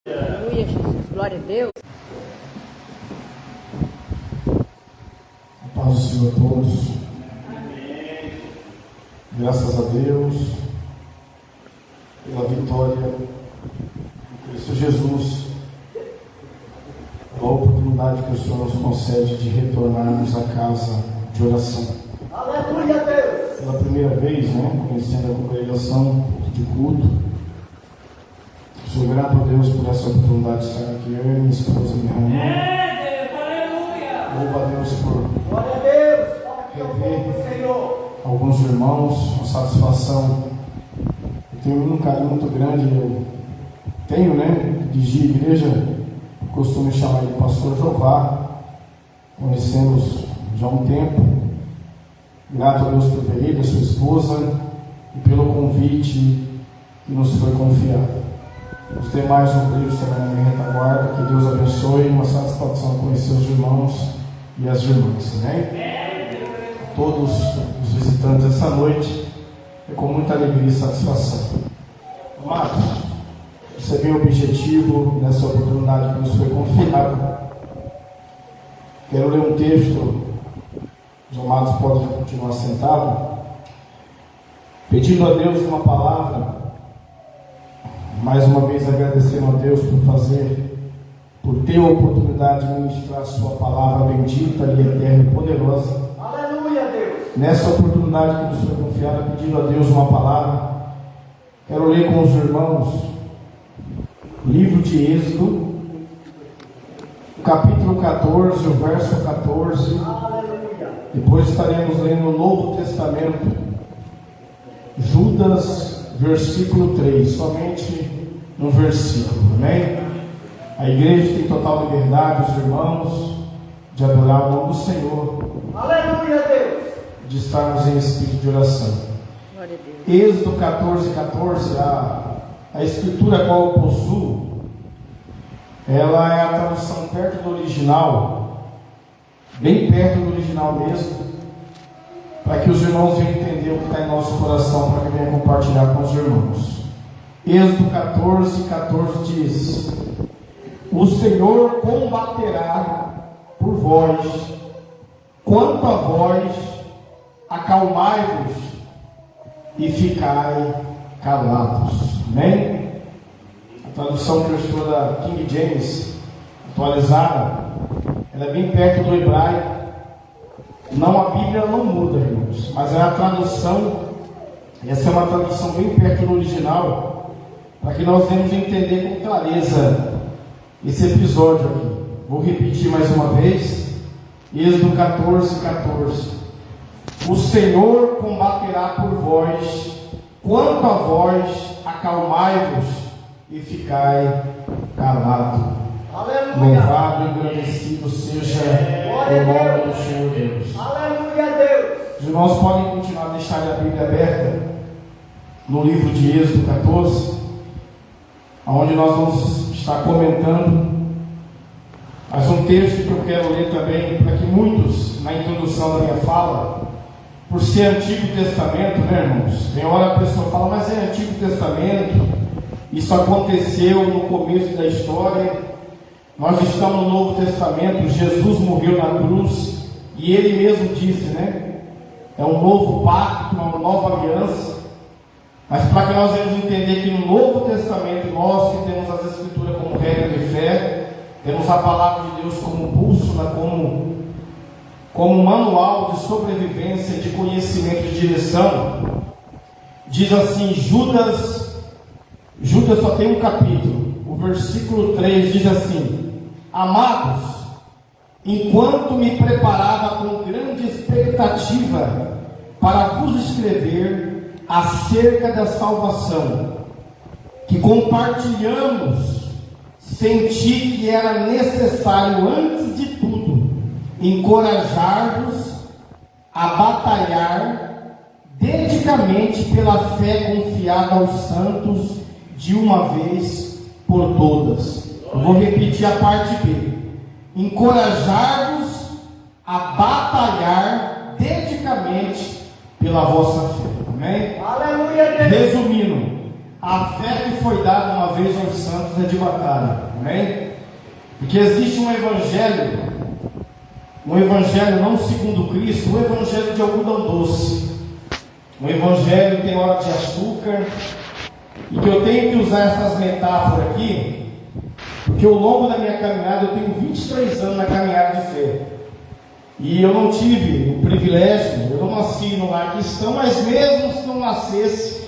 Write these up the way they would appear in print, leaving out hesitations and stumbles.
Aleluia, Jesus. Glória a Deus. A paz do Senhor a todos. Amém. Graças a Deus pela vitória de Cristo Jesus, pela oportunidade que o Senhor nos concede de retornarmos à casa de oração. Aleluia, Deus! Pela primeira vez, conhecendo a congregação de culto. Sou grato a Deus por essa oportunidade de estar aqui, eu e minha esposa, minha irmã. Louvo a Deus por Glória a Deus! Fala aqui ao povo do Senhor. Alguns irmãos, uma satisfação. Eu tenho um carinho muito grande, eu tenho, dirigir a igreja, costumo chamar de pastor Jová. Conhecemos já há um tempo. Grato a Deus por ver ele, a sua esposa, e pelo convite que nos foi confiado. Os demais obreiros também na minha retaguarda, que Deus abençoe, uma satisfação conhecer os irmãos e as irmãs, Todos os visitantes essa noite, é com muita alegria e satisfação. Amados, você vê o objetivo nessa oportunidade que nos foi confiada. Quero ler um texto, os amados podem continuar sentados, pedindo a Deus uma palavra. Mais uma vez agradecendo a Deus por ter a oportunidade de ministrar a sua palavra bendita e eterna e poderosa. Aleluia, Deus! Nessa oportunidade que nos foi confiada, pedindo a Deus uma palavra, quero ler com os irmãos o livro de Êxodo, capítulo 14, o verso 14. Aleluia! Depois estaremos lendo o Novo Testamento, Judas, versículo 3, somente um versículo, amém? A igreja tem total liberdade, os irmãos, de adorar o nome do Senhor. Aleluia, Deus! De estarmos em espírito de oração. Glória a Deus. Êxodo 14, a escritura a qual eu possuo, ela é a tradução perto do original, bem perto do original mesmo, para que os irmãos venham entender o que está em nosso coração, para que venham compartilhar com os irmãos. Êxodo 14 diz: o Senhor combaterá por vós, quanto a vós, acalmai-vos e ficai calados. Amém? A tradução que eu estou da King James, atualizada, ela é bem perto do hebraico. Não, a Bíblia não muda, irmãos, mas é a tradução, essa é uma tradução bem perto do original, para que nós venhamos entender com clareza esse episódio aqui. Vou repetir mais uma vez. Êxodo 14. O Senhor combaterá por vós, quanto a vós, acalmai-vos e ficai calado. Aleluia! Louvado e agradecido seja o nome do Senhor Deus. Aleluia, Deus! Os irmãos podem continuar a deixar a Bíblia aberta no livro de Êxodo 14, onde nós vamos estar comentando. Mas um texto que eu quero ler também, para que muitos, na introdução da minha fala, por ser Antigo Testamento, irmãos? Tem hora a pessoa fala, mas é Antigo Testamento, isso aconteceu no começo da história. Nós estamos no Novo Testamento, Jesus morreu na cruz, e Ele mesmo disse, é um novo pacto, uma nova aliança. Mas para que nós venhamos entender que no Novo Testamento, nós que temos as Escrituras como regra de fé, temos a Palavra de Deus como bússola, como manual de sobrevivência, de conhecimento, de direção. Diz assim, Judas só tem um capítulo, o versículo 3 diz assim: amados, enquanto me preparava com grande expectativa para vos escrever acerca da salvação que compartilhamos, senti que era necessário, antes de tudo, encorajar-vos a batalhar dedicamente pela fé confiada aos santos de uma vez por todas. Eu vou repetir a parte B. Encorajar-vos a batalhar dedicamente pela vossa fé. Amém? Aleluia, Deus! Resumindo, a fé que foi dada uma vez aos santos é de batalha, amém? Porque existe um evangelho não segundo Cristo, um evangelho de algodão doce, um evangelho que tem hora de açúcar, e que eu tenho que usar essas metáforas aqui, porque ao longo da minha caminhada, eu tenho 23 anos na caminhada de fé, e eu não tive o privilégio, eu não nasci no lar cristão, mas mesmo se não nascesse,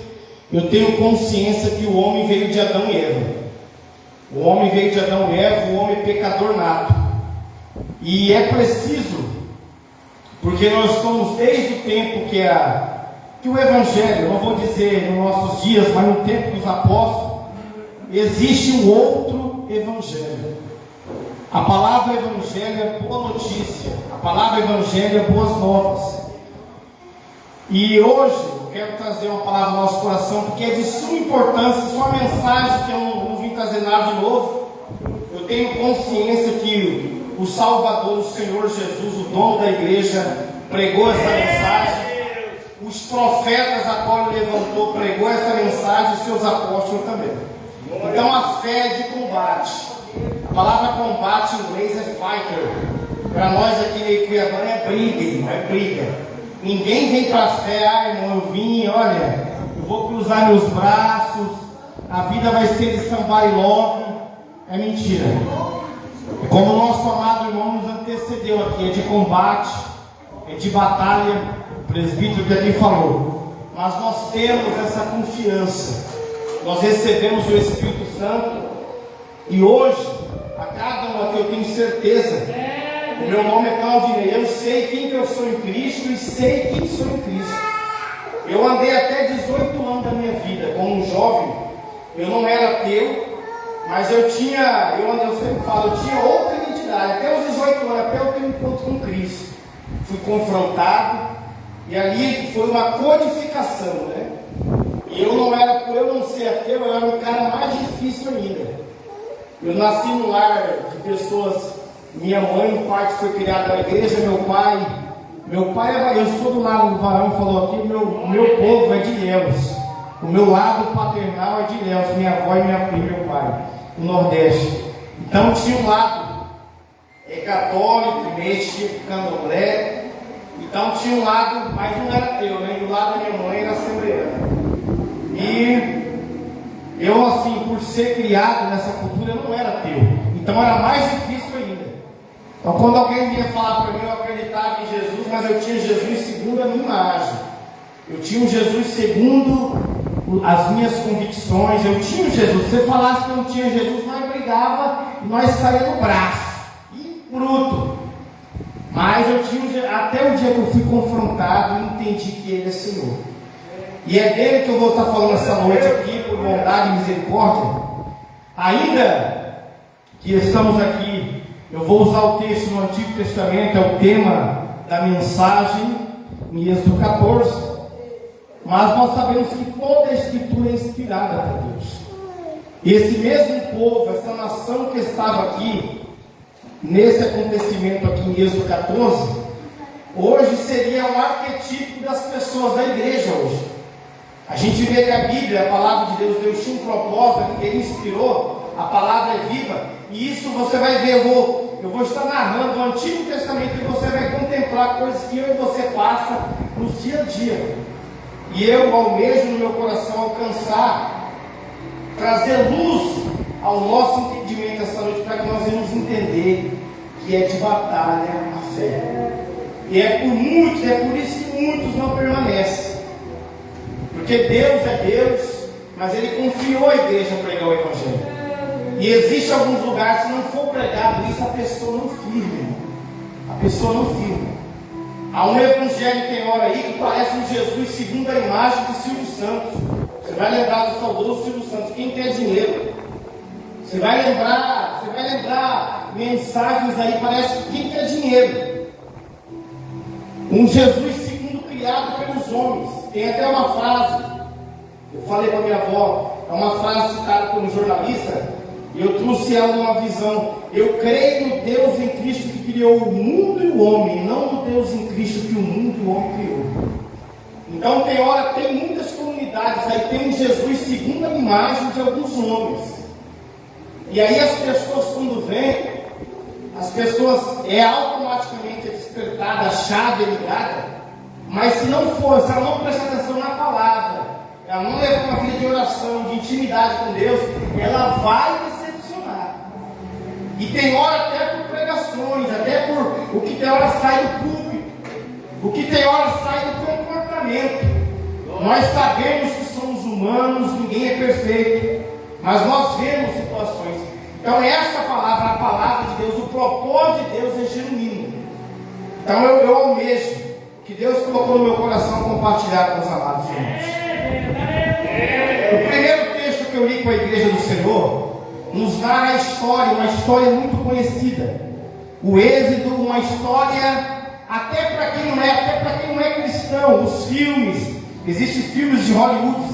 eu tenho consciência que o homem veio de Adão e Eva. O homem veio de Adão e Eva, o homem pecador nato. E é preciso, porque nós estamos desde o tempo que o Evangelho, não vou dizer nos nossos dias, mas no tempo dos apóstolos, existe um outro Evangelho. A palavra Evangelho é boa notícia, a palavra Evangelho é boas novas. E hoje eu quero trazer uma palavra no nosso coração, porque é de suma importância, sua mensagem, que eu não vim trazer nada de novo. Eu tenho consciência que o Salvador, o Senhor Jesus, o dono da igreja, pregou essa mensagem. Os profetas a qual ele levantou, pregou essa mensagem, e seus apóstolos também. Então a fé é de combate. A palavra combate em inglês é fighter. Para nós aqui em Cuiabá é briga, não é briga. Ninguém vem para a fé, irmão, eu vim, olha, eu vou cruzar meus braços, a vida vai ser de somebody love. É mentira. É como o nosso amado irmão nos antecedeu aqui, é de combate, é de batalha, o presbítero que aqui falou. Mas nós temos essa confiança, nós recebemos o Espírito Santo, e hoje, a cada um aqui eu tenho certeza. O meu nome é Claudinei, eu sei quem que eu sou em Cristo e sei quem sou em Cristo. Eu andei até 18 anos da minha vida como um jovem, eu não era ateu, mas eu sempre falo, eu tinha outra identidade, até os 18 anos, até eu ter um encontro com Cristo. Fui confrontado, e ali foi uma codificação, né? E eu não era, por eu não ser ateu, eu era um cara mais difícil ainda. Eu nasci no lar de pessoas. Minha mãe, em parte, foi criada na igreja. Meu pai eu sou do lado do Varão, falou aqui, meu povo é de Ilhéus. O meu lado paternal é de Ilhéus, minha avó e minha filha, meu pai, no Nordeste. Então tinha um lado católico, meio candomblé. Então tinha um lado, mas não era teu, né? E do lado da minha mãe era assembleana. E eu, assim, por ser criado nessa cultura, eu não era teu. Então era mais difícil ainda. Então, quando alguém vinha falar para mim, eu acreditava em Jesus, mas eu tinha Jesus segundo a minha imagem. Eu tinha um Jesus segundo as minhas convicções. Eu tinha um Jesus. Se você falasse que eu não tinha Jesus, nós brigava e nós saíamos no braço. E bruto. Mas eu tinha, até o dia que eu fui confrontado, eu entendi que Ele é Senhor. E é dele que eu vou estar falando essa noite aqui, por bondade e misericórdia. Ainda que estamos aqui, eu vou usar o texto no Antigo Testamento, é o tema da mensagem, em Êxodo 14. Mas nós sabemos que toda a Escritura é inspirada por Deus. E esse mesmo povo, essa nação que estava aqui, nesse acontecimento aqui em Êxodo 14, hoje seria um arquetipo das pessoas da igreja hoje. A gente vê que a Bíblia, a palavra de Deus tinha um propósito, que Ele inspirou, a palavra é viva, e isso você vai ver, eu vou estar narrando o Antigo Testamento, e você vai contemplar coisas que eu e você passa no dia a dia. E eu almejo no meu coração alcançar, trazer luz ao nosso entendimento essa noite, para que nós venhamos entender que é de batalha a fé. E é por isso que muitos não permanecem. Porque Deus é Deus, mas Ele confiou a igreja a pregar o Evangelho. E existe alguns lugares, se não for pregado isso, a pessoa não firma. A pessoa não firma. Há um evangelho que tem hora aí que parece um Jesus segundo a imagem do Silvio Santos. Você vai lembrar do saudoso Silvio Santos, quem tem dinheiro. Você vai lembrar mensagens aí, parece que quem quer dinheiro. Um Jesus segundo criado pelos homens. Tem até uma frase, eu falei para minha avó, é uma frase citada por um jornalista, e eu trouxe ela numa visão. Eu creio no Deus em Cristo que criou o mundo e o homem, não no Deus em Cristo que o mundo e o homem criou. Então tem muitas comunidades antiguidades aí tem um Jesus segundo a imagem de alguns homens. E aí as pessoas quando vêm, as pessoas automaticamente despertada, a chave é ligada. Mas se não for, se ela não prestar atenção na palavra, ela não levar uma vida de oração, de intimidade com Deus, ela vai decepcionar. E tem hora até por pregações, até por o que tem hora sai do público, o que tem hora sai do comportamento. Nós sabemos que somos humanos, ninguém é perfeito, mas nós vemos situações. Então essa palavra, a palavra de Deus, o propósito de Deus é genuíno. Então eu almejo que Deus colocou no meu coração compartilhar com os amados irmãos. O primeiro texto que eu li com a igreja do Senhor nos narra a história, uma história muito conhecida. O Êxodo, uma história até para quem não é cristão. Os filmes, existem filmes de Hollywood,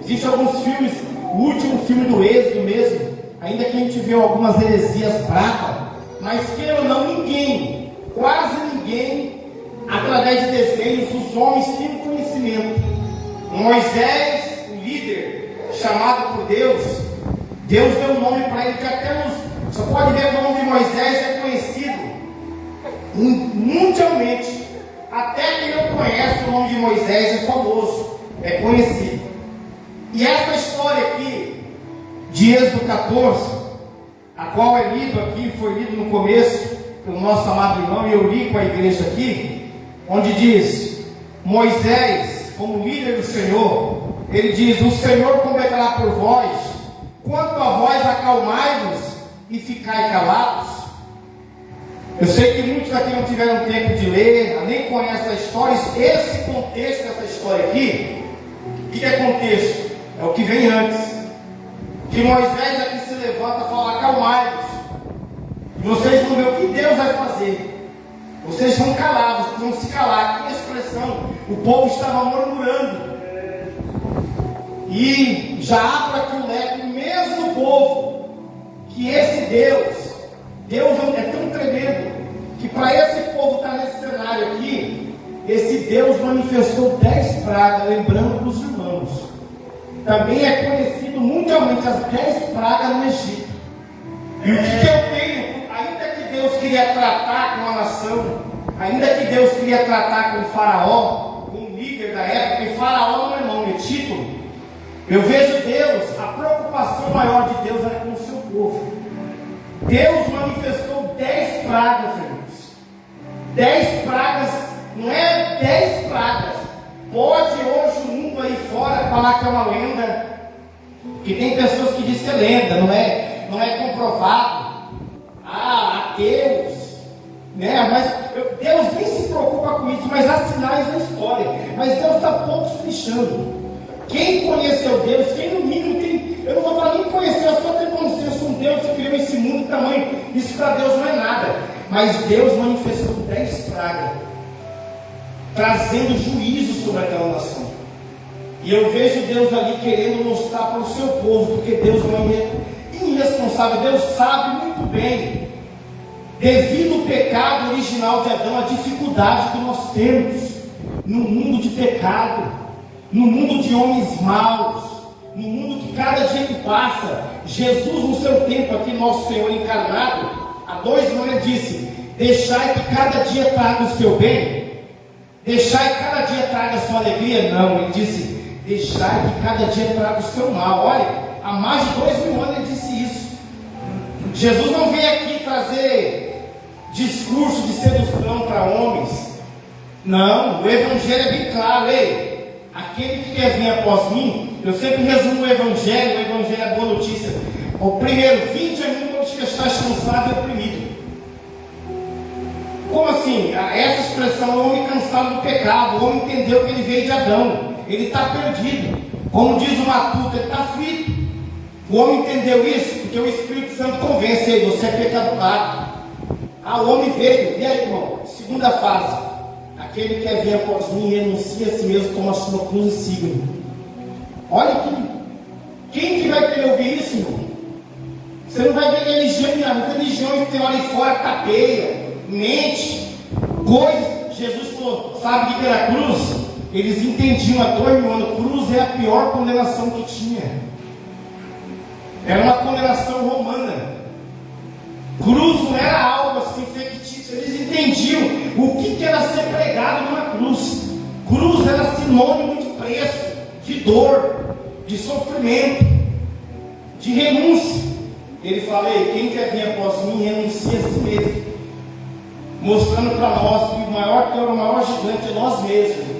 existem alguns filmes, o último filme do Êxodo mesmo, ainda que a gente vê algumas heresias bravas, mas queira ou não, ninguém, quase ninguém, através de desenhos, os homens tinham conhecimento. Moisés, o líder chamado por Deus, Deus deu um nome para ele que até você pode ver que o nome de Moisés é conhecido mundialmente. Até quem não conhece o nome de Moisés é famoso, é conhecido. E essa história aqui, de Êxodo 14, a qual é lido aqui, foi lido no começo pelo nosso amado irmão, e eu li com a igreja aqui, onde diz, Moisés, como líder do Senhor, ele diz, o Senhor combaterá por vós, quanto a vós acalmai-vos e ficai calados. Eu sei que muitos aqui não tiveram tempo de ler, nem conhecem a história, esse contexto dessa história aqui, o que é contexto? É o que vem antes. Que Moisés aqui se levanta e fala, acalmai-vos. Vocês vão ver o que Deus vai fazer. Vocês vão calar, vocês vão se calar. Aqui a expressão, o povo estava murmurando. E já abre aqui o leque, o mesmo povo, que esse Deus é tão tremendo, que para esse povo estar nesse cenário aqui, esse Deus manifestou 10 pragas, lembrando para os irmãos. Também é conhecido mundialmente as 10 pragas no Egito. E o que eu tenho, ainda que Deus queria tratar com a nação, ainda que Deus queria tratar com o faraó, com o líder da época, e faraó não é nome, é título. Eu vejo Deus, a preocupação maior de Deus era com o seu povo. Deus manifestou 10 pragas, irmãos. 10 pragas, não é 10 pragas. Pode hoje o mundo aí fora falar que é uma lenda, que tem pessoas que dizem que é lenda, não é comprovado. Ateus, né? Mas Deus nem se preocupa com isso, mas há sinais na história. Mas Deus está pouco se lixando. Quem conheceu Deus, quem no mínimo tem, eu não vou falar nem conhecer, eu só tenho consciência um Deus que criou esse mundo de tamanho, isso para Deus não é nada. Mas Deus manifestou 10 pragas, trazendo juízo sobre aquela nação. E eu vejo Deus ali querendo mostrar para o seu povo, porque Deus não é irresponsável. Deus sabe muito bem, devido ao pecado original de Adão, a dificuldade que nós temos no mundo de pecado, no mundo de homens maus, no mundo que cada dia que passa, Jesus no seu tempo aqui, nosso Senhor encarnado, há 2 anos ele disse, deixai que cada dia traga o seu bem, deixai que cada dia traga a sua alegria. Não, ele disse, deixai que cada dia traga o seu mal. Olha, há mais de 2000 anos ele disse isso. Jesus não veio aqui trazer discurso de sedução para homens. Não, o Evangelho é bem claro. Ei, aquele que quer vir após mim, eu sempre resumo o Evangelho é a boa notícia. O primeiro, vinde a mim todos que estáis cansados e oprimidos. Como assim? Essa expressão, o homem cansado do pecado, o homem entendeu que ele veio de Adão, ele está perdido. Como diz o Matuto, ele está frito. O homem entendeu isso, porque o Espírito Santo convence ele, você é pecador. O homem veio, e aí, irmão? Segunda fase, aquele que quer vir após mim, renuncia a si mesmo, toma a sua cruz e siga-me. Olha aqui, quem que vai querer ouvir isso, irmão? Você não vai ver religião, religião que tem lá fora, tapeia, mente, coisas. Jesus falou, sabe o que era cruz? Eles entendiam há 2000 anos, cruz cruz é a pior condenação que tinha. Era uma condenação romana. Cruz não era algo assim fictício. Eles entendiam o que era ser pregado numa cruz. Cruz era sinônimo de preço, de dor, de sofrimento, de renúncia. Ele fala: quem quer vir após mim, renuncia a si mesmo, mostrando para nós que o maior gigante é nós mesmos.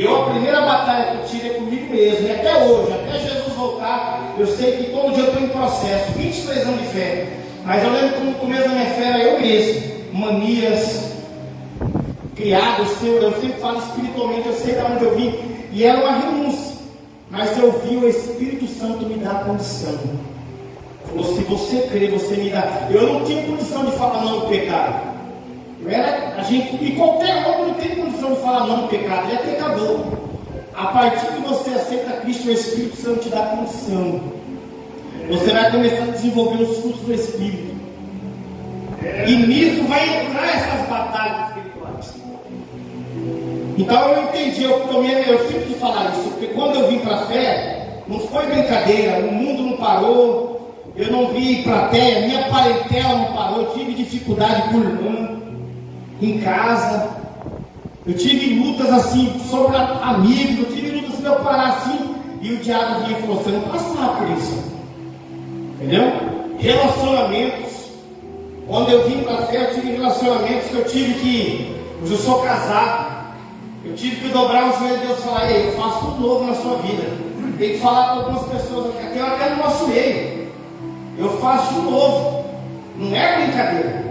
A primeira batalha que eu tive é comigo mesmo, e até hoje, até Jesus voltar, eu sei que todo dia eu estou em processo, 23 anos de fé, mas eu lembro que no começo da minha fé era eu mesmo, manias, criado, eu sempre falo espiritualmente, eu sei de onde eu vim, e era uma renúncia, mas eu vi o Espírito Santo me dar condição. Falou: se você crer, você me dá. Eu não tinha condição de falar não ao pecado. E qualquer homem não tem condição de falar não ao pecado, ele é pecador. A partir que você aceita Cristo, o Espírito Santo te dá condição. Você vai começar a desenvolver os frutos do Espírito. E nisso vai entrar essas batalhas espirituais. Então eu entendi, eu sempre de falar isso, porque quando eu vim para a fé, não foi brincadeira, o mundo não parou, eu não vi plateia, minha parentela não parou, eu tive dificuldade com o irmão, em casa, eu tive lutas assim, sobre amigos, eu tive lutas se eu parar assim, e o diabo vinha e falou: você não passar por isso, entendeu? Relacionamentos, quando eu vim para a fé, eu tive relacionamentos que eu tive que, hoje eu sou casado, eu tive que dobrar o joelho de Deus e falar: eu faço tudo novo na sua vida. Tem que falar para algumas pessoas aqui, até no nosso meio, eu faço tudo novo, não é brincadeira.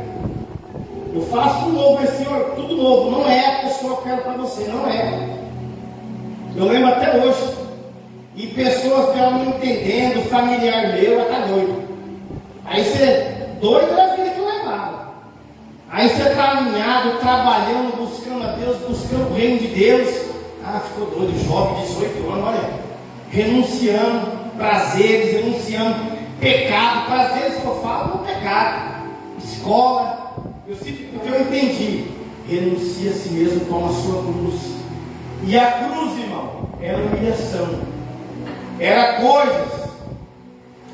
Eu faço tudo novo, Senhor, tudo novo. Não é a pessoa que eu quero para você, não é. Eu lembro até hoje. E pessoas que estavam não entendendo, familiar meu, está doido. Aí você, doido era a vida que eu levava. Aí você caminhado, trabalhando, buscando a Deus, buscando o reino de Deus. Ficou doido, jovem, 18 anos, olha. Renunciando prazeres, renunciando pecado. Prazeres que eu falo, não pecado. Escola. Porque eu entendi, renuncia a si mesmo, toma a sua cruz. E a cruz, irmão, era humilhação, era coisas.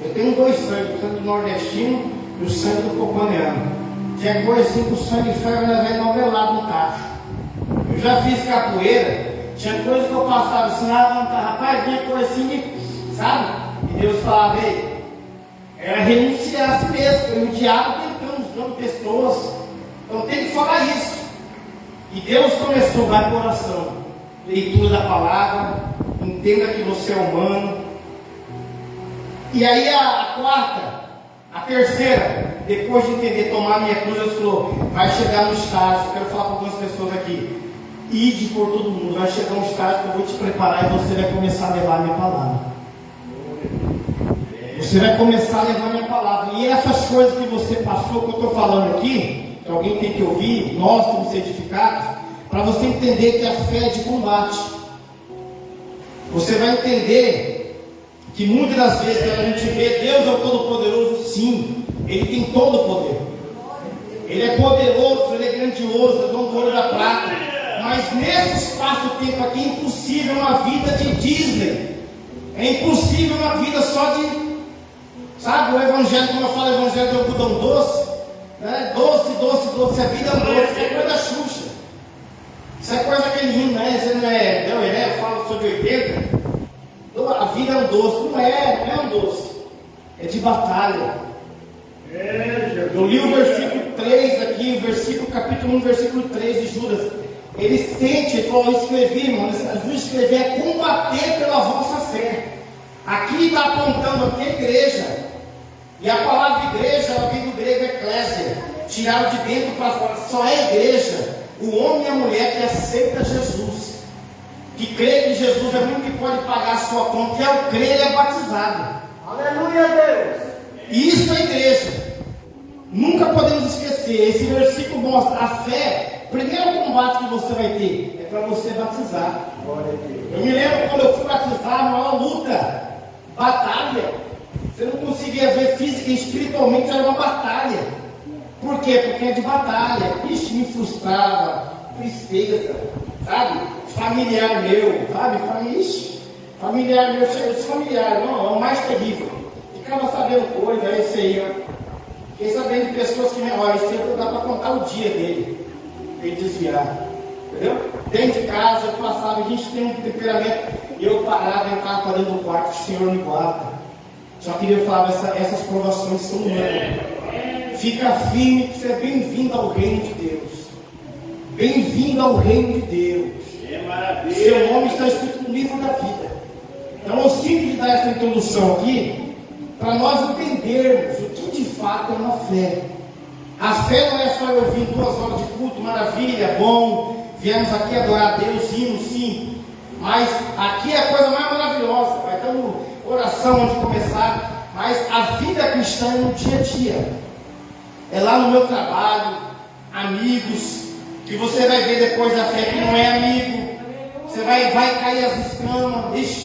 Eu tenho dois sangues, o sangue do nordestino e o sangue do copaneano. Tinha coisa assim que o sangue ferro era novelado no tacho. Eu já fiz capoeira, tinha coisa que eu passava assim, rapaz, vinha coisa assim, sabe? E Deus falava: era renunciar a si mesmo, o diabo tentando usando pessoas. Então tem que falar isso. E Deus começou, vai para oração, leitura da palavra, entenda que você é humano. E aí a terceira, depois de entender, tomar a minha cruz, Deus falou: vai chegar no estágio, eu quero falar para algumas pessoas aqui, ide por todo mundo, vai chegar um estágio que eu vou te preparar e você vai começar a levar a minha palavra. Você vai começar a levar a minha palavra. E essas coisas que você passou, que eu estou falando aqui, que alguém tem que ouvir, nós temos que ser edificados, para você entender que a fé é de combate. Você vai entender que muitas das vezes que a gente vê, Deus é o Todo-Poderoso, sim, Ele tem todo o poder, Ele é poderoso, Ele é grandioso, é dono do ouro da prata, mas nesse espaço-tempo aqui é impossível uma vida de Disney, é impossível uma vida só de, sabe, o evangelho, como eu falo, o evangelho de algodão doce, doce, doce, doce, a vida é um doce, isso é coisa da Xuxa, isso é coisa daquele hino, né? Você não é, eu falo sobre 80, a vida é um doce, não é um doce, é de batalha. Eu li o versículo 3 aqui, capítulo 1, versículo 3 de Judas. Ele sente, ele falou: escrevi, irmão, escrever é combater pela vossa fé. Aqui está apontando aqui a igreja. E a palavra igreja, ela vem do grego eclésia, tirado de dentro para fora. Só é igreja o homem e a mulher que aceita Jesus, que crê que Jesus é o único que pode pagar a sua conta, e ao crer ele é batizado. Aleluia, Deus! E isso é igreja. Nunca podemos esquecer, esse versículo mostra a fé. O primeiro combate que você vai ter é para você batizar. Eu me lembro quando eu fui batizar, a maior luta, batalha. Você não conseguia ver física e espiritualmente, era uma batalha. Por quê? Porque é de batalha. Ixi, me frustrava, tristeza, sabe? Familiar meu, sabe? Familiar meu, esse familiar, não, é o mais terrível. Ficava sabendo coisa, é esse aí, ó. Fiquei sabendo de pessoas que, olha, esse aí dá para contar o dia dele, ele desviar. Entendeu? Dentro de casa, eu passava, a gente tem um temperamento, e eu parava, entrava para dentro do quarto, o Senhor me guarda. Só queria falar, essas provações são humanas. Fica firme, que você é bem-vindo ao reino de Deus. Bem-vindo ao reino de Deus. Seu nome está escrito no livro da vida. Então eu sinto de dar essa introdução aqui, para nós entendermos o que de fato é uma fé. A fé não é só eu vir 2 horas de culto, maravilha, bom, viemos aqui adorar a Deus, sim, mas aqui é a coisa mais maravilhosa, vai ter uma oração onde começar, mas a vida cristã é no dia a dia, é lá no meu trabalho, amigos, que você vai ver depois da fé que não é amigo, você vai cair as escamas,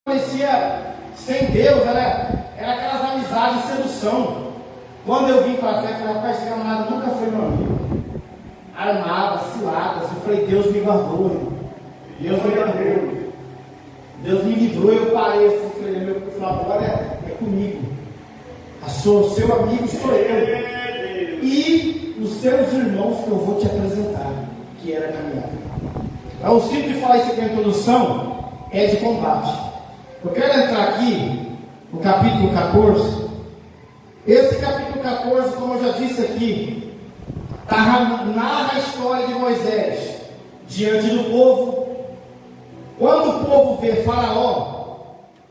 parecia sem Deus, era aquelas amizades de sedução. Quando eu vim para a fé, eu falei, rapaz, esse camarada nunca foi meu amigo. Armava, ciladas, eu falei, Deus me guardou, irmão. Deus me guardou. Deus me livrou, eu parei assim, falei, meu, agora é comigo. O seu amigo sou eu. E os seus irmãos que eu vou te apresentar, que era a caminhada. Então, o simples de falar isso aqui na introdução é de combate. Eu quero entrar aqui no capítulo 14. Esse capítulo 14, como eu já disse aqui, narra a história de Moisés diante do povo. Quando o povo vê Faraó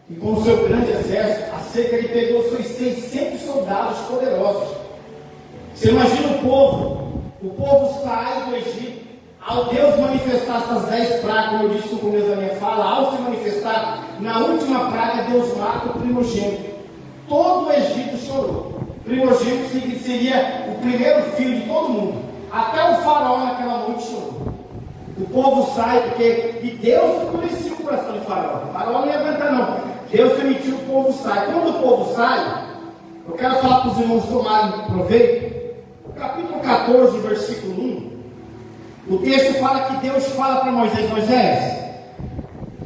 e com o seu grande exército, a seca, ele pegou seus 600 soldados poderosos. Você imagina o povo sai do Egito. Ao Deus manifestar essas 10 pragas, como eu disse no começo da minha fala, ao se manifestar, na última praga, Deus mata o primogênito. Todo o Egito chorou. Primogênito seria o primeiro filho de todo mundo. Até o faraó naquela noite chorou. O povo sai, e Deus endureceu o coração de faraó. O faraó não ia aguentar não. Deus permitiu que o povo saia. Quando o povo sai, eu quero falar para os irmãos tomarem proveito. O capítulo 14, versículo 1. O texto fala que Deus fala para Moisés,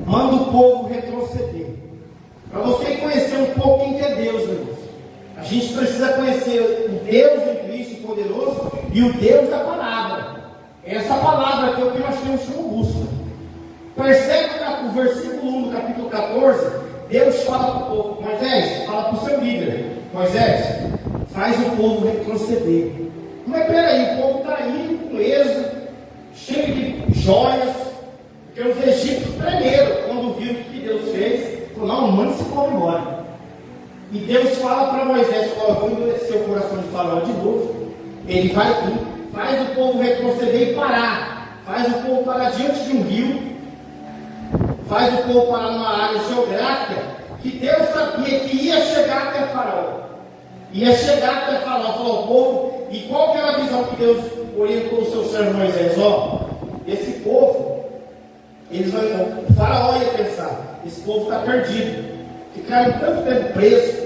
manda o povo retroceder. Para você conhecer um pouco quem que é Deus, irmãos. A gente precisa conhecer o Deus em Cristo poderoso e o Deus da palavra. Essa palavra aqui é o que nós temos como busca. Percebe o versículo 1 do capítulo 14, Deus fala para o povo, Moisés, fala para o seu líder, Moisés, faz o povo retroceder. Mas peraí, o povo está indo com êxodo, cheio de joias, porque os egípcios tremeram quando viram o que Deus fez, falaram, não, manda esse povo embora. E Deus fala para Moisés, eu vou endurecer o coração de Faraó de novo, ele vai vir, faz o povo retroceder e parar, faz o povo parar diante de um rio, faz o povo parar numa área geográfica, que Deus sabia que ia chegar até Faraó, falou ao povo, e qual que era a visão que Deus orientou o seu servo Moisés? Esse povo, o Faraó ia pensar, esse povo está perdido, ficaram tanto tempo preso,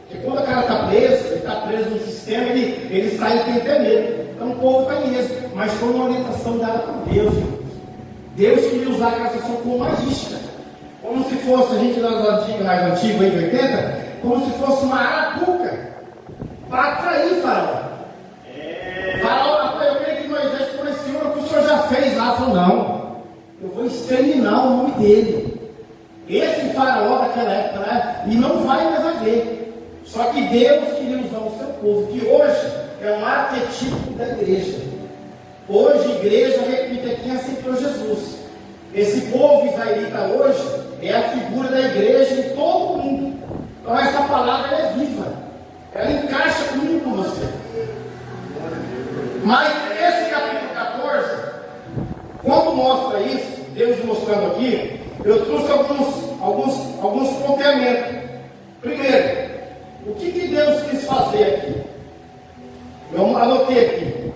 que quando o cara está preso, ele está preso no sistema, ele sai e tem até medo. Então o povo está em êxito, mas foi uma orientação dada por Deus, irmãos. Deus queria usar aquela situação como uma isca, como se fosse, a gente mais antigo, aí de 80, como se fosse uma arapuca, para atrair Faraó. Faraó, eu creio que Moisés conheceu o que o Senhor já fez lá, falou, não, eu vou exterminar o nome dele. Esse Faraó daquela época, né? E não vai mais haver. Só que Deus queria usar o seu povo, que hoje é um arquetipo da igreja. Hoje, igreja, repita, quem aceitou Jesus. Esse povo israelita hoje é a figura da igreja em todo o mundo. Então essa palavra é viva. Ela encaixa comigo com você. Mas esse capítulo 14, quando mostra isso, Deus mostrando aqui, eu trouxe alguns pontuamentos. Primeiro, o que Deus quis fazer aqui? Eu anotei aqui.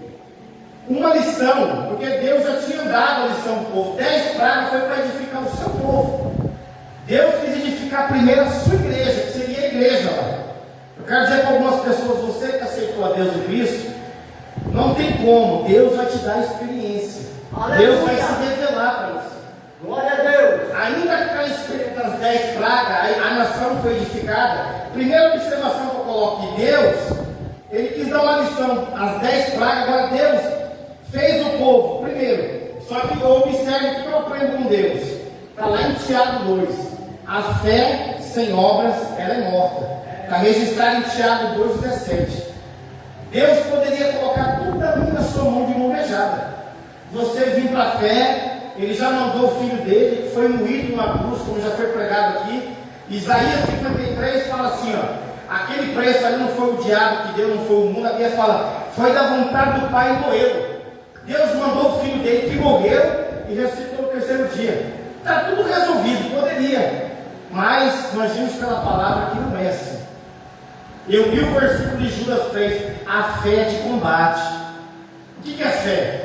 Uma lição, porque Deus já tinha dado a lição ao povo. 10 pragas foi para edificar o seu povo. Deus quis edificar primeiro a sua igreja, que seria a igreja lá. Eu quero dizer para algumas pessoas, você que aceitou a Deus em Cristo, não tem como, Deus vai te dar experiência. Aleluia. Deus vai se revelar para você. Glória a Deus. ainda que das 10 pragas a nação foi edificada, primeira observação que eu coloco que Deus, ele quis dar uma lição, as 10 pragas, agora Deus fez o povo, primeiro, só que observe o que eu aprendo com Deus, está lá em Tiago 2, a fé sem obras, ela é morta, está registrado em Tiago 2,17, Deus poderia colocar tudo também na sua mão de mão beijada, você vir para a fé, ele já mandou o filho dele, que foi moído numa cruz, como já foi pregado aqui. Isaías 53 fala assim, ó, aquele preço ali não foi o diabo que deu, não foi o mundo, a Bíblia fala, foi da vontade do Pai e morreu. Deus mandou o filho dele que morreu e ressuscitou no terceiro dia. Está tudo resolvido, poderia, mas nós vimos pela palavra que não é assim. Eu vi o versículo de Judas 3, a fé de combate. O que é fé?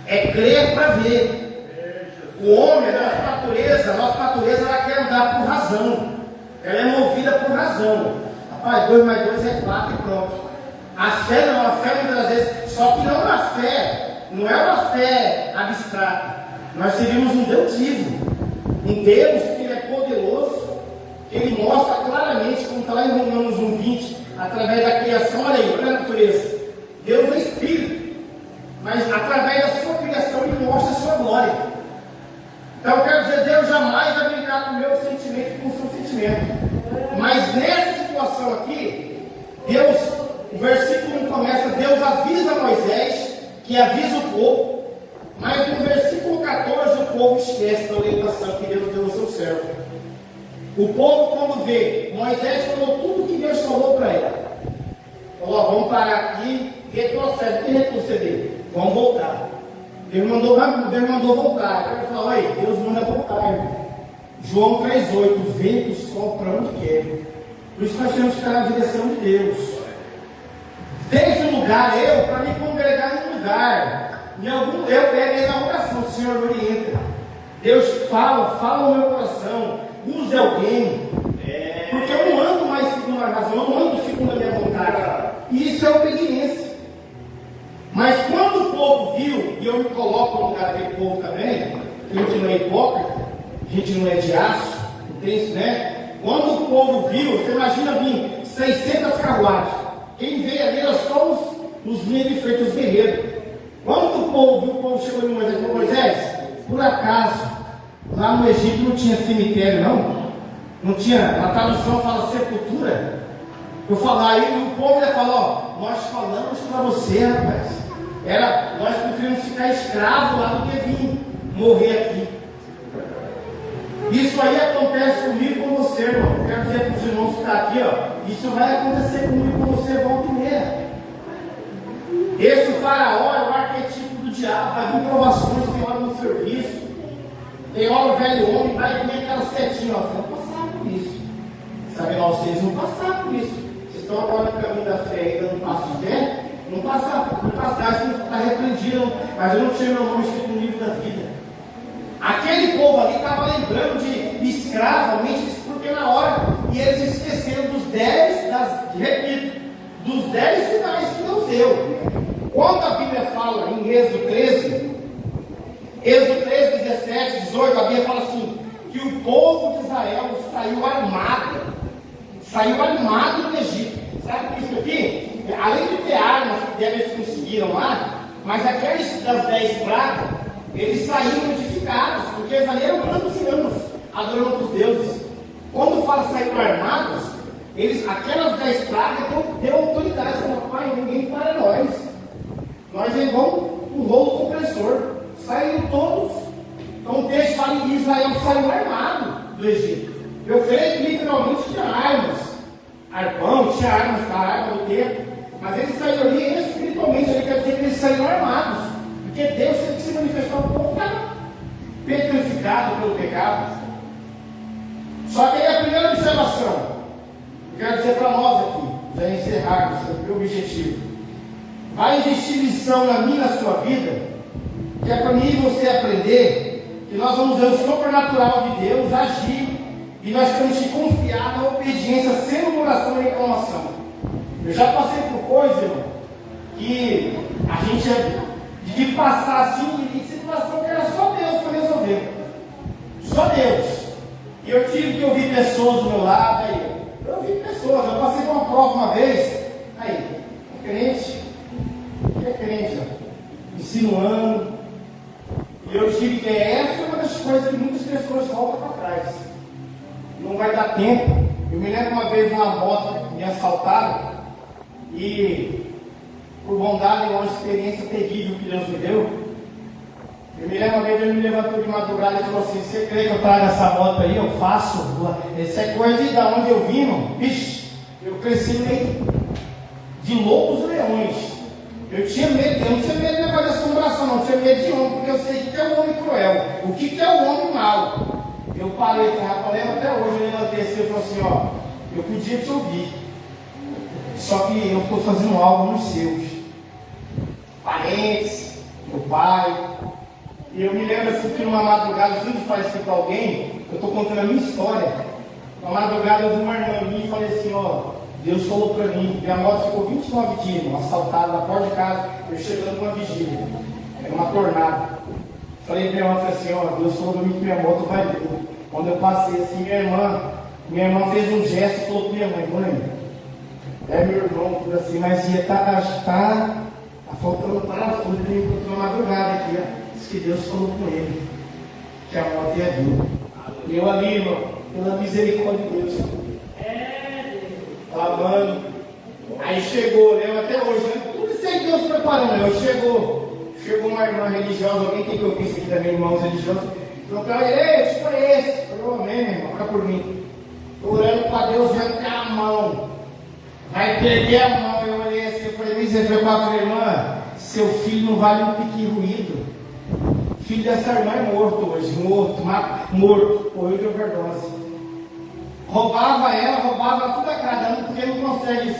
É crer para ver. O homem, a nossa natureza ela quer andar por razão, ela é movida por razão. Rapaz, 2 mais 2 é 4 e pronto. A fé não, a fé muitas vezes, só que não uma fé, não é uma fé abstrata. Nós servimos um Deus vivo, um Deus que ele é poderoso, que ele mostra claramente, como está lá em Romanos 1,20, através da criação, olha aí, olha a natureza. Deus é espírito, mas através da sua criação ele mostra a sua glória. Então eu quero dizer, Deus jamais vai brincar com o meu sentimento e com o seu sentimento. Mas nessa situação aqui, Deus, o versículo 1 começa, Deus avisa Moisés, que avisa o povo, mas no versículo 14 o povo esquece da orientação que Deus deu ao seu servo. O povo, quando vê, Moisés falou tudo o que Deus falou para ele. Falou, vamos parar aqui, retrocede. O que retroceder? Vamos voltar. Deus mandou voltar. Ele falou, aí, Deus manda voltar, irmão. João 3,8, o vento sopra onde quer. Por isso nós temos que estar na direção de Deus. Desde um lugar, para me congregar em um lugar, eu pego na oração, o Senhor me orienta. Deus fala no meu coração, use alguém. Porque eu não ando mais segundo a razão, eu não ando segundo a minha vontade. E isso é obediência. Mas quando o povo viu, e eu me coloco no lugar daquele povo também, a gente não é hipócrita, a gente não é de aço, não tem isso, né? Quando o povo viu, você imagina vir 600 carruagens, quem veio ali era só os bem feitos, os guerreiros. Quando o povo viu, o povo chegou em Moisés e falou, Moisés, por acaso, lá no Egito não tinha cemitério não? Não tinha, a tradução fala sepultura? Eu falar aí, o povo ia falar, ó, nós falamos para você, rapaz. Nós preferimos ficar escravos lá do que vir morrer aqui. Isso aí acontece comigo e com você, irmão. Quero dizer para os irmãos que estão aqui, ó, isso vai acontecer comigo e com você, volta e meia. Esse faraó é o arquetipo do diabo, vai vir provações, tem hora no serviço, tem hora o velho homem vai comer aquela setinha, ó, você não passar por isso. Sabe lá, vocês não passaram por isso. Vocês estão agora no caminho da fé ainda não passo de fé? Não passar, está repreendido, mas eu não tinha meu nome escrito no livro da vida. Aquele povo ali estava lembrando de escravo, porque na hora, e eles esqueceram dos 10 sinais que Deus deu. Quando a Bíblia fala em Êxodo 13, 17, 18, a Bíblia fala assim, que o povo de Israel saiu armado do Egito. Sabe isso aqui? Além de ter armas que eles conseguiram lá, mas aqueles das 10 pragas, eles saíram edificados, porque eles ali eram anos e anos adorando os deuses. Quando fala saíram armados, aquelas 10 pragas deu autoridade, falaram, pai, ninguém para nós. Nós levamos o rolo compressor, saíram todos. Então o texto fala que Israel saiu armado do Egito. Eu creio que literalmente tinha armas, arpão, tinha armas para arma do tempo. Mas eles saíram ali espiritualmente, ele quer dizer que eles saíram armados, porque Deus teve que se manifestar, o povo estava petrificado pelo pecado. Só que aí a primeira observação, eu quero dizer para nós aqui, já encerrarmos o meu objetivo. Vai existir lição na minha e na sua vida, que é para mim e você aprender, que nós vamos ver o sobrenatural de Deus agir, e nós temos que confiar na obediência sem murmuração e reclamação. Eu já passei por coisa, irmão, que a gente de passar assim em situação que era só Deus para resolver. Só Deus. E eu tive que ouvir pessoas do meu lado. Aí, eu ouvi pessoas. Eu passei por uma prova uma vez. Aí, é crente. Que é crente, ó, insinuando. E eu tive que. Essa é uma das coisas que muitas pessoas voltam para trás. Não vai dar tempo. Eu me lembro uma vez uma moto me assaltaram. E, por bondade, uma experiência terrível que Deus me deu. Eu me lembro uma vez, ele me levantou de madrugada e falou assim: você crê que eu trago essa moto aí? Eu faço. Isso é coisa de onde eu vim, irmão. Vixe, eu cresci no meio de lobos e leões. Eu tinha medo, eu não tinha medo de negócio de assombração, não. Eu tinha medo de homem, porque eu sei o que é o homem cruel, o que é o homem mau. Eu parei, rapaz, lembro até hoje, eu levantei assim e falei assim: ó, eu podia te ouvir, só que eu estou fazendo algo nos seus parentes, meu pai. E eu me lembro assim que numa madrugada, antes de falar isso para alguém, eu estou contando a minha história. Numa madrugada eu vi uma irmã minha e falei assim: ó, Deus falou para mim, minha moto ficou 29 dias, assaltada na porta de casa, eu chegando com uma vigília, era uma tornada. Falei para minha irmã, falei assim: ó, Deus falou para mim que minha moto vai vir. Quando eu passei assim, minha irmã fez um gesto e falou para minha mãe: é meu irmão, tudo assim, mas ia tá faltando parafuso, ele encontrou uma madrugada aqui, ó. Que Deus falou com ele que a morte ia vir. E eu ali, irmão, pela misericórdia de Deus, clamando. Aí chegou, né? Até hoje, né? Tudo isso aí Deus preparou, né? Chegou uma irmã religiosa, alguém tem que ouvir isso aqui também, irmãos religiosos. Falou para ele: ei, eu te conheço. Eu falei: amém, meu irmão, ora por mim. Estou orando para Deus arrancar a mão. Vai perder a mão. Eu olhei assim, eu falei: você foi para a irmã, seu filho não vale um pique ruído. Filho dessa irmã é morto hoje, morto, morreu de overdose. Roubava ela, roubava tudo a cada um, porque não consegue.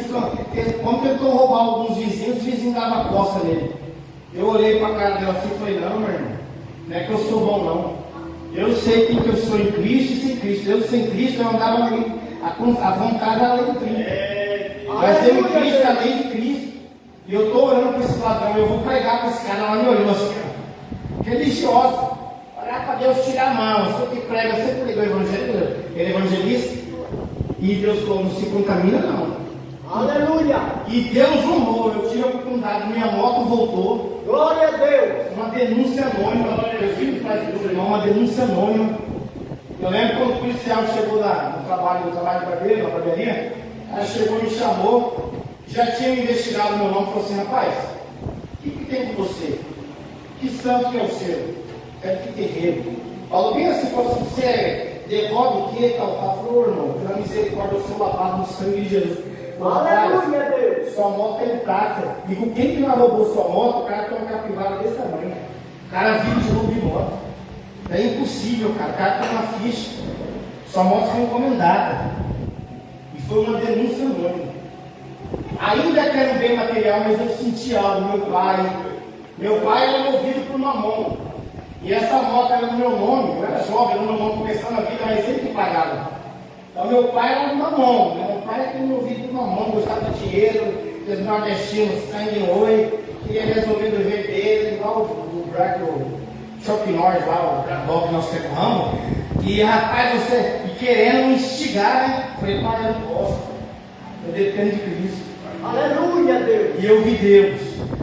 Quando tentou roubar alguns vizinhos, os vizinhos davam costa nele. Eu olhei para a cara dela assim e falei: não, meu irmão, não é que eu sou bom, não. Eu sei quem que eu sou em Cristo e sem Cristo. Eu sem Cristo, eu andava a vontade da lei de Cristo. Mas eu em Cristo, a lei de Cristo. E eu estou orando para esse ladrão, eu vou pregar para esse cara. Ela me olhou assim, religiosa, orar para Deus tirar a mão. Eu sou que prega, eu sempre pregou evangelho, ele é evangelista, e Deus falou: não se contamina, não. Aleluia! E Deus honrou. Eu tive a oportunidade, minha moto voltou. Glória a Deus! Uma denúncia anônima. Eu sempre faço isso, irmão, uma denúncia anônima. Eu lembro quando o policial chegou no trabalho de barbeiro, na barbearia, ela chegou e me chamou, já tinha me investigado meu nome, falou assim: rapaz, o que tem com você? Que santo que é o seu? É que terreiro. Falou bem assim: você devolve o que? Tal. Falou: irmão, pela misericórdia, eu sou lavado no sangue de Jesus. Aleluia, Deus! Sua moto é intacta. Digo: quem que não roubou sua moto? O cara tem uma capivara desse tamanho. O cara vive de roubo de moto. É impossível, cara. O cara tem uma ficha. Sua moto foi encomendada. E foi uma denúncia anônima. Ainda quero bem material, mas eu senti algo. Meu pai era movido por mamão. E essa moto era no meu nome. Eu era jovem, era no meu nome, começando a vida, mas ele que pagava. Então meu pai era do mamão. Meu pai era movido por mamão, gostava de dinheiro, fez nordestino, sangue oi, queria resolver do jeito dele, igual o Chuck Norris lá, o Braddock que nós pegamos. E rapaz, e querendo me instigar, né? Falei: pai, eu não posso. Eu dependo de Cristo. Aleluia, Deus! E eu vi Deus.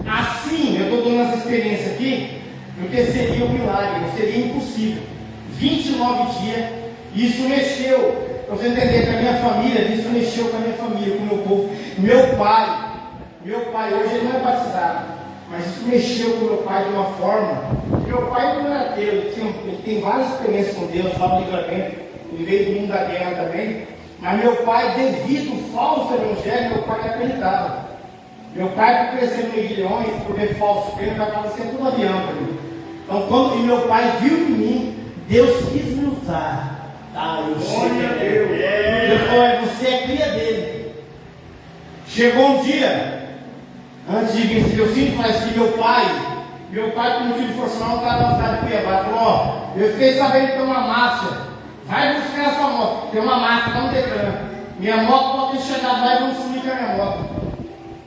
Assim, eu estou dando essa experiência aqui, porque seria um milagre, seria impossível. 29 dias, isso mexeu. Para você entender, com a minha família, isso mexeu com a minha família, com o meu povo. Meu pai, hoje ele não é batizado, mas isso mexeu com o meu pai de uma forma. Meu pai não era ateu, ele tem várias experiências com Deus, fala de livramento, ele veio do mundo da guerra também. Mas meu pai, devido ao falso evangelho, meu pai acreditava. Meu pai, por crescer no Ilhões, por ver falso crente, vai falar sempre no avião para mim. Então, quando meu pai viu em mim, Deus quis me usar. Eu sei que é Deus. Deus falou: você é cria dele. Chegou um dia, antes de vir, eu sinto faz que meu pai, por motivo de força, não estava na cidade de Cuiabá. Falou: eu fiquei sabendo que tem uma marcha. Vai buscar essa moto. Tem uma marca, dá um decano. Minha moto pode ter chegado lá e vamos sumir com a minha moto.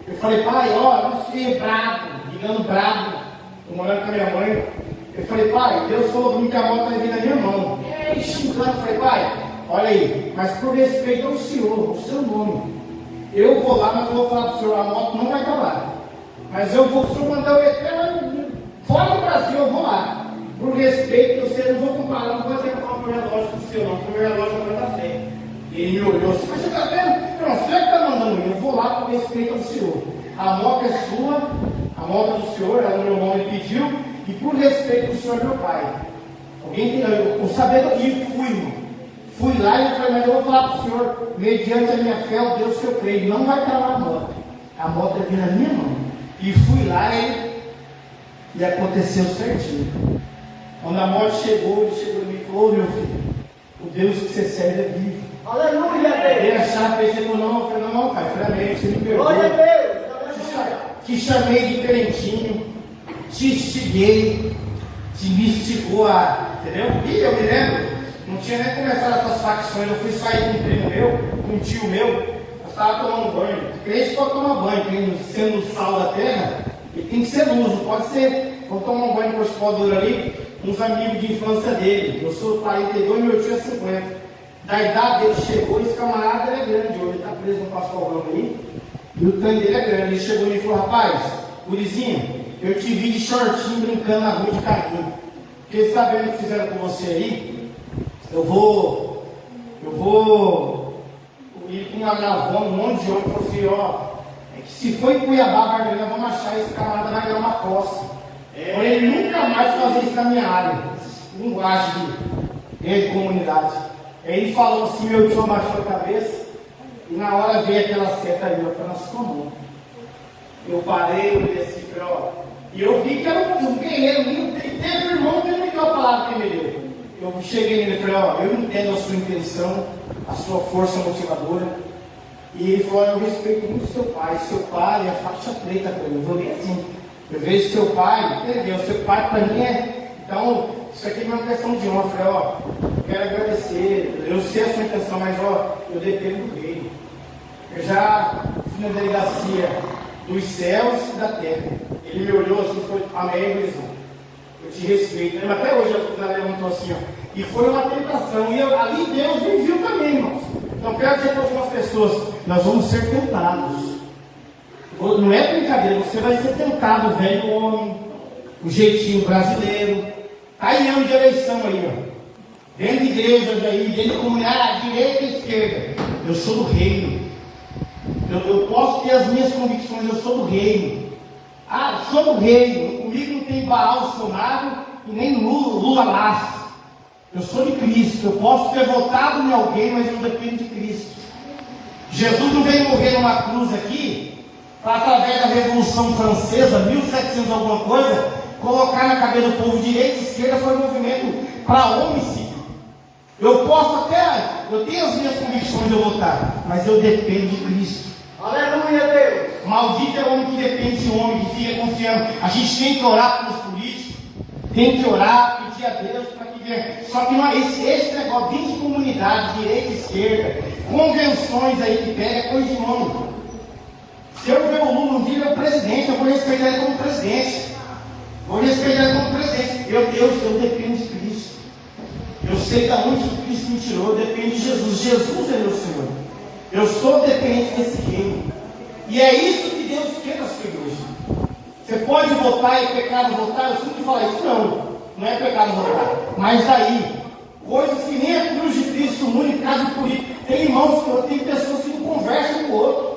Eu falei: pai, eu fiquei bravo, ligando bravo. Estou morando com a minha mãe. Eu falei: pai, Deus falou para mim que a moto vai vir na minha mão. fiquei xingando, falei, pai, olha aí, mas por respeito ao senhor, ao seu nome, eu vou lá, mas eu vou falar para o senhor, a moto não vai estar lá. Mas eu vou, se o senhor mandar o EP, fora do Brasil, eu vou lá. Por respeito, você não vou comparar, não vou ter que falar para o relógio do senhor, não, porque o relógio não vai estar feio. E ele me olhou assim, mas você está vendo? Não, você que está mandando eu vou lá por respeito ao senhor. A moto é sua, a moto é do senhor, ela meu nome pediu, e por respeito ao senhor meu pai. Alguém tem, eu sabendo que fui lá e falei, mas eu vou falar para o senhor, mediante a minha fé, o Deus que eu creio, não vai estar lá a moto é vir na minha mão. E fui lá e aconteceu certinho. Quando a moto chegou, ele chegou em mim e falou, meu filho, o Deus que você serve é vivo. Aleluia, Ele Deus. achava, pensei, não, eu falei, não, pai, realmente, você me perdoa. Glória a Deus. Aleluia. Te chamei de crentinho, te instiguei, te me instigou entendeu? E eu me lembro, não tinha nem começado essas facções, eu fui sair com um primo meu, com um tio meu, eu estava tomando banho. Crente pode tomar banho, sendo o sal da terra, ele tem que ser luz, não pode ser, vou tomar um banho com os podres ali, uns amigos de infância dele, eu sou 42 e meu tio é 50. Da idade dele chegou, esse camarada é grande hoje, ele está preso no pastorão aí, e o tanque dele é grande. Ele chegou e falou, rapaz, gurizinho, eu te vi de shortinho brincando na rua de carrinho, porque sabendo o que fizeram com você aí, eu vou ir com uma gravona, um monte de homem, falou assim, ó, é que se for em Cuiabá, Bargarina, vamos achar esse camarada vai ganhar uma coça. Porém, ele nunca mais fazer isso na minha área, linguagem de comunidade. Aí ele falou assim, meu tio abaixou a cabeça, e na hora veio aquela seta ali, ó, na sua mão. Eu parei, eu desci, falei, ó, e eu vi que era um guerreiro, teve um irmão que não me deu a palavra que ele me deu. Eu cheguei nele e falei, ó, eu entendo a sua intenção, a sua força motivadora. E ele falou, eu respeito muito seu pai é faixa preta para mim, eu vou bem assim. Eu vejo seu pai, entendeu? Seu pai para mim é. Então, isso aqui é uma questão de honra. Eu falei, ó, quero agradecer, eu sei a sua intenção, mas ó, eu dependo do reino. Eu já fui na delegacia dos céus e da terra. Ele me olhou assim e falou, amém, Luizão. Eu te respeito. Até hoje a levantou assim, ó. E foi uma tentação. E ali Deus me viu também, irmãos. Então, quero dizer para algumas pessoas, nós vamos ser tentados. Não é brincadeira, você vai ser tentado, velho homem, o jeitinho brasileiro. Está em ano de eleição aí, ó. Dentro de igrejas aí, dentro de comunidade, direita e esquerda. Eu sou do reino. Eu posso ter as minhas convicções, eu sou do reino. Ah, sou do reino. Comigo não tem Baal somado e nem Lula laço. Eu sou de Cristo. Eu posso ter votado em alguém, mas eu dependo de Cristo. Jesus não veio morrer numa cruz aqui para, através da Revolução Francesa, 1700 alguma coisa, colocar na cabeça do povo direita e esquerda. Foi um movimento para homicídio. Eu posso até, eu tenho as minhas convicções de eu votar, mas eu dependo de Cristo. Aleluia, Deus. Maldito é o homem que depende de homem, que fica confiando. A gente tem que orar pelos políticos, tem que orar, pedir a Deus para que venha. Só que não, esse negócio dentro de comunidade, direita e esquerda, convenções aí que pega, é coisa de homem. Se eu ver o Lula um dia, ele é o presidente, eu vou respeitar ele como presidente. Vou respeitar ele como presidente. Eu dependo de Cristo. Eu sei de onde Cristo me tirou, eu dependo de Jesus. Jesus é meu Senhor. Eu sou dependente desse reino. E é isso que Deus quer na sua igreja. Você pode votar, é pecado votar? Eu sempre falo isso. Não é pecado votar. Mas daí, coisas que nem a cruz de Cristo une, caso político. Tem irmãos, tem pessoas que não conversam com o outro.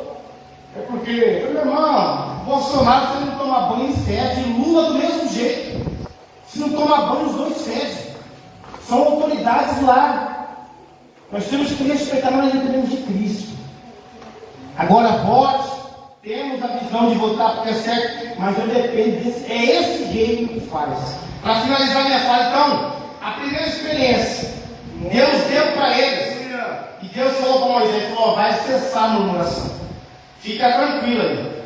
É porque, meu irmão, Bolsonaro, se não tomar banho, cede. Lula do mesmo jeito. Se não tomar banho, os dois cedem. São autoridades lá. Nós temos que respeitar, mas nós dependemos de Cristo. Agora vote, temos a visão de votar porque é certo, mas eu dependo desse. É esse reino que faz. Para finalizar minha fala, então, a primeira experiência, Deus deu para eles. E Deus falou para Moisés, falou, vai cessar a murmuração. Fica tranquilo aí.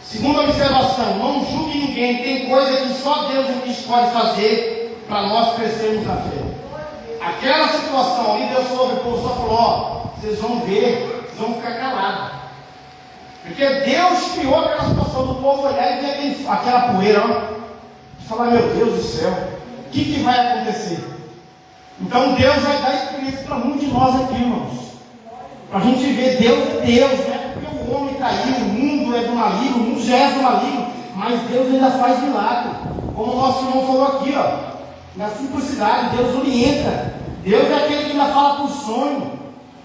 Segunda observação, não julgue ninguém. Tem coisa que só Deus pode fazer para nós crescermos na fé. Aquela situação ali, Deus falou, o povo só falou, ó, vocês vão ver, vocês vão ficar calados. Porque Deus criou aquela situação do povo olhar e ver aquela poeira, ó, e falar, meu Deus do céu, o que vai acontecer? Então Deus vai dar experiência para muitos de nós aqui, irmãos. Para a gente ver Deus é Deus, né? Porque o homem caiu, o mundo é do maligno, o mundo já é do maligno, mas Deus ainda faz milagre. Como o nosso irmão falou aqui, ó, na simplicidade, Deus orienta. Deus é aquele que ainda fala por sonho.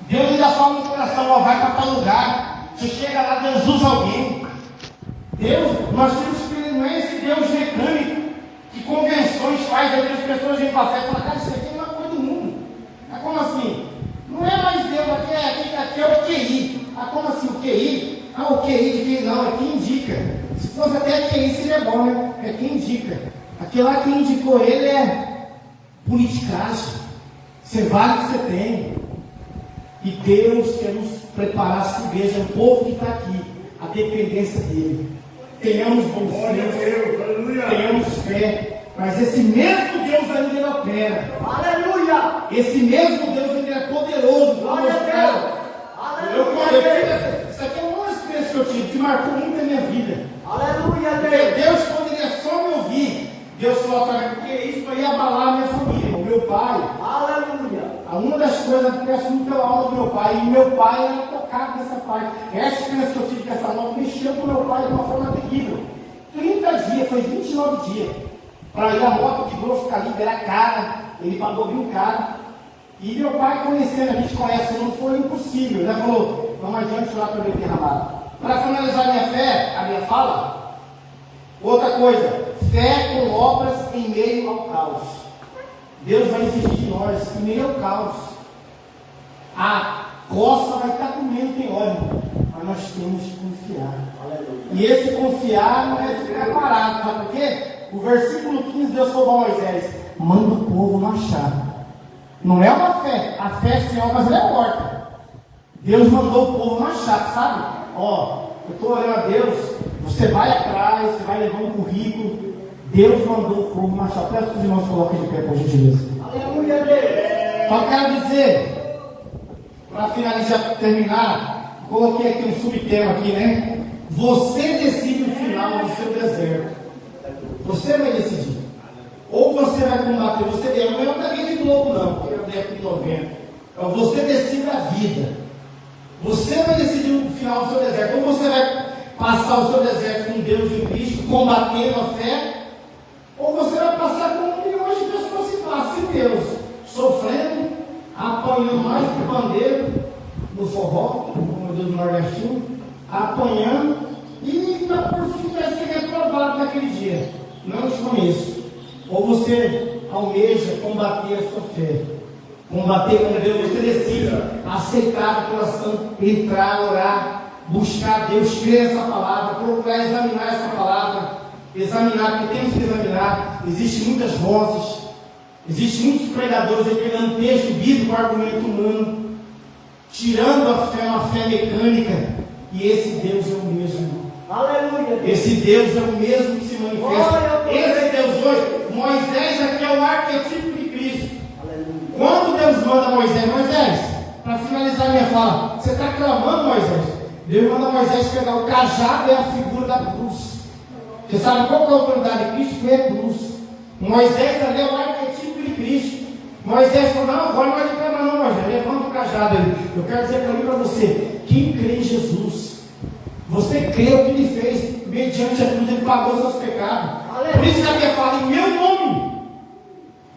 Deus ainda fala no coração, ó, vai para tal lugar. Você chega lá, Deus usa alguém. Deus, nós temos que não é esse Deus mecânico que convenções faz, aí as pessoas vêm para a fé e falam, cara, isso aqui é uma coisa do mundo. Ah, como assim? Não é mais Deus, aqui é o QI. Ah, como assim o QI? Ah, o QI de quem não, é quem indica. Se fosse até QI seria bom, né? É quem indica. Aquele lá que indicou ele é politicagem. Você vale o que você tem. E Deus quer nos preparar essa igreja, o povo que está aqui, a dependência dele. Tenhamos bom senso, tenhamos fé, mas esse mesmo Deus ainda opera. Aleluia! Esse mesmo Deus ainda é poderoso para Glória a mostrar. Deus! Isso aqui é uma experiência que eu tive, que marcou muito a minha vida. Aleluia, Porque Deus! Deus poderia só me ouvir. Deus falou para mim, porque isso vai abalar a minha família, o meu pai. Aleluia! Uma das coisas que eu peço muito pela alma do meu pai, e meu pai era tocado nessa parte. Essa experiência que eu tive com essa nova mexeu com meu pai de uma forma terrível. 30 dias, foi 29 dias. Para ir a moto que grosso calibre era cara, ele pagou bem caro. E meu pai conhecendo, a gente conhece, não foi impossível. Ele falou, vamos adiante lá para o derramado. Para finalizar minha fé, a minha fala, outra coisa, fé com obras em meio ao caos. Deus vai exigir de nós, em meio ao caos. A coça vai estar comendo, tem óleo, mas nós temos que confiar. E esse confiar não é ficar parado, sabe por quê? O versículo 15, Deus falou a Moisés, manda o povo marchar. Não é uma fé, a fé sem obras ela é morta. Deus mandou o povo marchar, sabe? Ó, eu estou orando a Deus, você vai atrás, você vai levar um currículo. Deus mandou o povo marchar. Peço que os irmãos coloquem de pé, por gentileza. Aleluia, Deus! Só quero dizer, para finalizar, terminar, coloquei aqui um subtema aqui, né? Você decide o final do seu deserto. Você vai decidir. Ou você vai combater, você deu. Eu não é de Globo, não, porque eu dei aqui estou vendo. Então você decide a vida. Você vai decidir o final do seu deserto. Ou você vai passar o seu deserto com Deus em Cristo, combatendo a fé. Ou você vai passar como milhões de pessoas se passam sem Deus, sofrendo, apanhando mais que bandeiro no forró, como Deus do nordestino, apanhando, e por fim vai ser reprovado naquele dia. Não te conheço. Ou você almeja combater a sua fé, combater com Deus, você decide aceitar o coração, entrar, orar, buscar Deus, crer essa palavra, procurar examinar essa palavra. Examinar, porque temos que examinar. Existem muitas vozes, existem muitos pregadores aí pegando texto bíblico, argumento humano, tirando a fé, uma fé mecânica. E esse Deus é o mesmo. Aleluia! Esse Deus é o mesmo que se manifesta. Esse Deus hoje, Moisés aqui é o arquetipo de Cristo. Aleluia! Quando Deus manda Moisés, para finalizar minha fala, você está clamando, Moisés? Deus manda Moisés pegar o cajado, é a figura da cruz. Você sabe qual que é a autoridade de Cristo? Foi a cruz. Moisés ali é o arquetipo de Cristo. Moisés falou, não, agora não vai reclamar não, Moisés, levanta o cajado ali. Eu quero dizer para você, quem crê em Jesus, você crê o que ele fez, mediante a cruz, ele pagou seus pecados. Por isso que a Bíblia fala, em meu nome.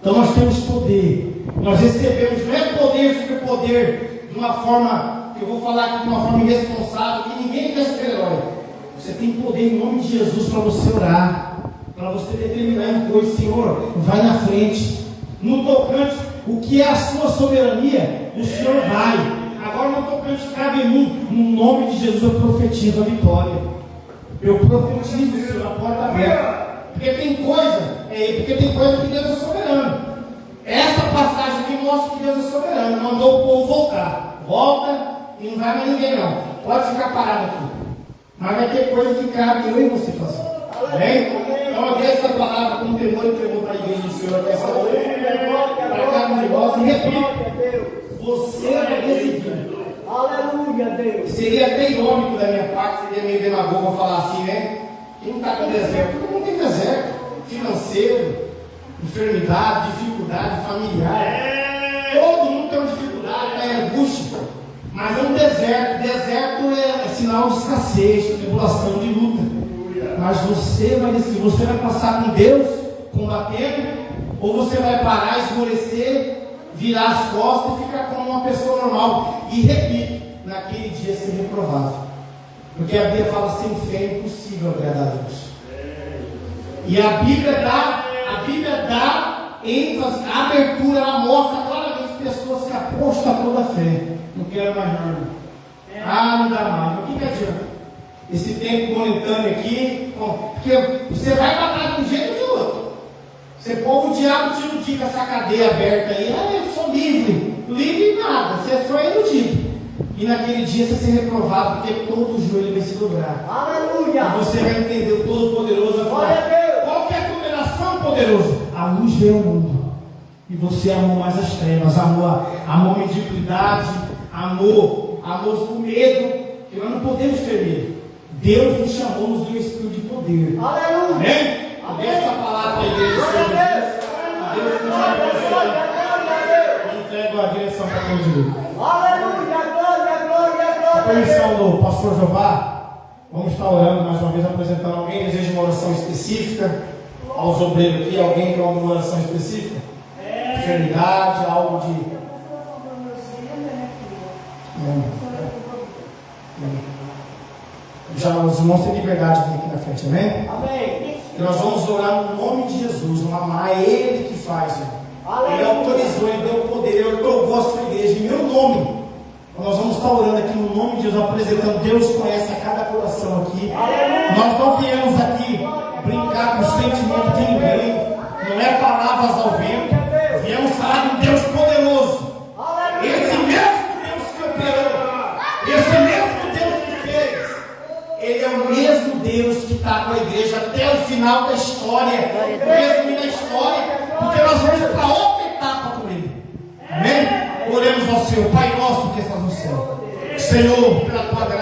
Então nós temos poder, nós recebemos, não é poder sobre poder, de uma forma, que eu vou falar aqui de uma forma irresponsável, que ninguém quer ser herói. Você tem poder em nome de Jesus para você orar, para você determinar em coisa, Senhor, vai na frente. No tocante, o que é a sua soberania, o Senhor vai. Agora no tocante cabe em mim, no nome de Jesus eu profetizo a vitória. Eu profetizo, Senhor, a porta aberta. Porque tem coisa que Deus é soberano. Essa passagem aqui mostra que Deus é soberano. Mandou o povo voltar. Volta e não vai mais ninguém não. Pode ficar parado aqui. Mas vai ter coisa que cabe eu e você fazer. Amém? Então eu dei essa palavra com temor e tremor para a igreja do Senhor. Essa para cada um de nós. E repito, você vai decidir. Aleluia, Deus! Seria até irônico da minha parte, seria meio demagogo falar assim, né? Quem não está com deserto? Todo mundo tem deserto. Financeiro, enfermidade, dificuldade familiar. Todo mundo tem uma dificuldade, tem angústia. Mas é um deserto. Deserto é sinal de escassez, de tribulação, de luta. Mas você vai decidir, você vai passar com Deus, combatendo, ou você vai parar, esmorecer, virar as costas e ficar como uma pessoa normal. E repito, naquele dia ser reprovado. Porque a Bíblia fala, sem fé é impossível agradar a Deus. E a Bíblia dá ênfase, a abertura, ela mostra claramente pessoas que apostam toda a fé. Não quero mais nada. Não dá mais. O que adianta? Esse tempo momentâneo aqui, porque você vai matar de um jeito ou de outro. Você põe o diabo te iludir com essa cadeia aberta aí. Eu sou livre. Livre nada, você só é iludido. E naquele dia você ser reprovado, porque todo o joelho vai se dobrar. Aleluia. E você vai entender o Todo-Poderoso vai Glória a falar: Deus. qual que é a condenação, poderoso? A luz veio ao mundo. E você amou mais as trevas, amou a mediocridade, amou o medo, que nós não podemos ter medo. Deus nos chamou, nos deu um espírito de poder. Aleluia. Amém? Amém. Essa palavra para a igreja. Deus nos abençoe. Entrego a direção para todos eles. Aleluia, glória, glória, glória. Permissão do pastor Jeová, vamos estar orando mais uma vez, apresentando alguém. Deseja uma oração específica aos obreiros aqui? Alguém quer uma oração específica? Enfermidade, algo de. Já os irmãos têm liberdade de vir aqui na frente, amém? Amém. E nós vamos orar no nome de Jesus, vamos amar, é Ele que faz, irmão. Ele autorizou, Ele deu o poder, Ele provou a sua igreja em meu nome. Nós vamos estar orando aqui no nome de Jesus, apresentando. Deus conhece a cada coração aqui. Nós não viemos aqui brincar com o sentimento de ninguém, não é palavras ao vento. Viemos falar de um Deus poderoso. Esse mesmo Deus que operou, esse mesmo Deus que fez, Ele é o mesmo Deus que está com a igreja até o final da história, mesmo na história, porque nós vamos para outra etapa com Ele. Amém? Oremos ao Senhor. Pai nosso que estás no céu, Senhor, pela tua graça.